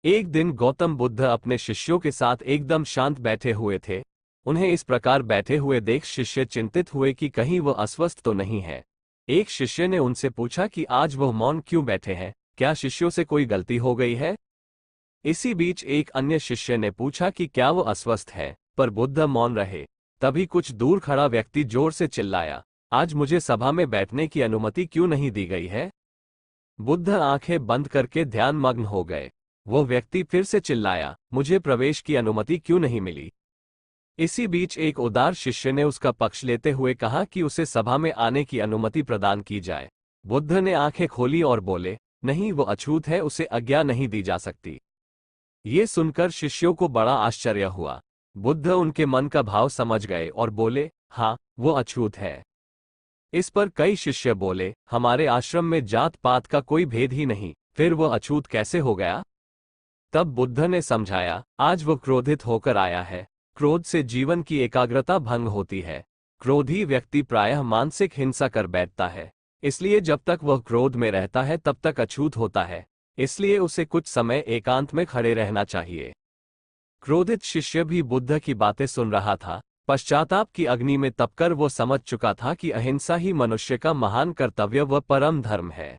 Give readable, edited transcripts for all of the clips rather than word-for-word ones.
एक दिन गौतम बुद्ध अपने शिष्यों के साथ एकदम शांत बैठे हुए थे। उन्हें इस प्रकार बैठे हुए देख शिष्य चिंतित हुए कि कहीं वह अस्वस्थ तो नहीं है। एक शिष्य ने उनसे पूछा कि आज वह मौन क्यों बैठे हैं, क्या शिष्यों से कोई गलती हो गई है। इसी बीच एक अन्य शिष्य ने पूछा कि क्या वो अस्वस्थ है, पर बुद्ध मौन रहे। तभी कुछ दूर खड़ा व्यक्ति जोर से चिल्लाया, आज मुझे सभा में बैठने की अनुमति क्यों नहीं दी गई है। बुद्ध आंखें बंद करके ध्यान मग्न हो गए। वो व्यक्ति फिर से चिल्लाया, मुझे प्रवेश की अनुमति क्यों नहीं मिली। इसी बीच एक उदार शिष्य ने उसका पक्ष लेते हुए कहा कि उसे सभा में आने की अनुमति प्रदान की जाए। बुद्ध ने आंखें खोली और बोले, नहीं, वो अछूत है, उसे आज्ञा नहीं दी जा सकती। ये सुनकर शिष्यों को बड़ा आश्चर्य हुआ। बुद्ध उनके मन का भाव समझ गए और बोले, हाँ, वो अछूत है। इस पर कई शिष्य बोले, हमारे आश्रम में जात पात का कोई भेद ही नहीं, फिर वो अछूत कैसे हो गया। तब बुद्ध ने समझाया, आज वो क्रोधित होकर आया है। क्रोध से जीवन की एकाग्रता भंग होती है। क्रोधी व्यक्ति प्रायः मानसिक हिंसा कर बैठता है। इसलिए जब तक वह क्रोध में रहता है तब तक अछूत होता है। इसलिए उसे कुछ समय एकांत में खड़े रहना चाहिए। क्रोधित शिष्य भी बुद्ध की बातें सुन रहा था। पश्चाताप की अग्नि में तपकर वो समझ चुका था कि अहिंसा ही मनुष्य का महान कर्तव्य व परम धर्म है।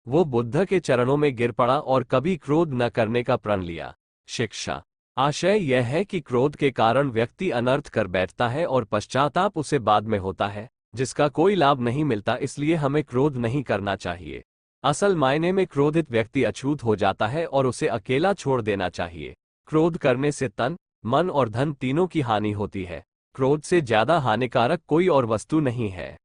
वो बुद्ध के चरणों में गिर पड़ा और कभी क्रोध न करने का प्रण लिया। शिक्षा। आशय यह है कि क्रोध के कारण व्यक्ति अनर्थ कर बैठता है और पश्चाताप उसे बाद में होता है, जिसका कोई लाभ नहीं मिलता। इसलिए हमें क्रोध नहीं करना चाहिए। असल मायने में क्रोधित व्यक्ति अछूत हो जाता है और उसे अकेला छोड़ देना चाहिए। क्रोध करने से तन, मन और धन तीनों की हानि होती है। क्रोध से ज्यादा हानिकारक कोई और वस्तु नहीं है।